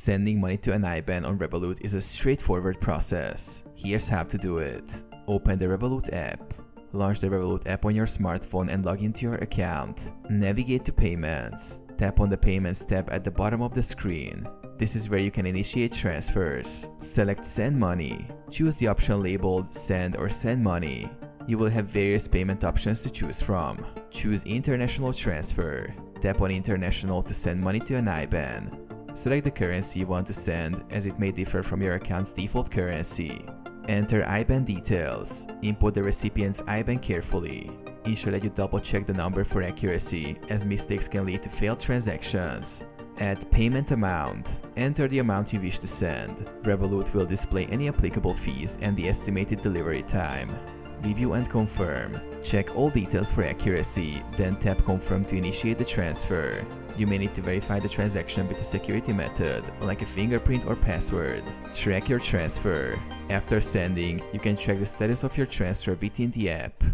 Sending money to an IBAN on Revolut is a straightforward process. Here's how to do it. Open the Revolut app. Launch the Revolut app on your smartphone and log into your account. Navigate to Payments. Tap on the Payments tab at the bottom of the screen. This is where you can initiate transfers. Select Send Money. Choose the option labeled Send or Send Money. You will have various payment options to choose from. Choose International Transfer. Tap on International to send money to an IBAN. Select the currency you want to send, as it may differ from your account's default currency. Enter IBAN details. Input the recipient's IBAN carefully. Ensure that you double-check the number for accuracy, as mistakes can lead to failed transactions. Add payment amount. Enter the amount you wish to send. Revolut will display any applicable fees and the estimated delivery time. Review and confirm. Check all details for accuracy, then tap Confirm to initiate the transfer. You may need to verify the transaction with a security method, like a fingerprint or password. Track your transfer. After sending, you can track the status of your transfer within the app.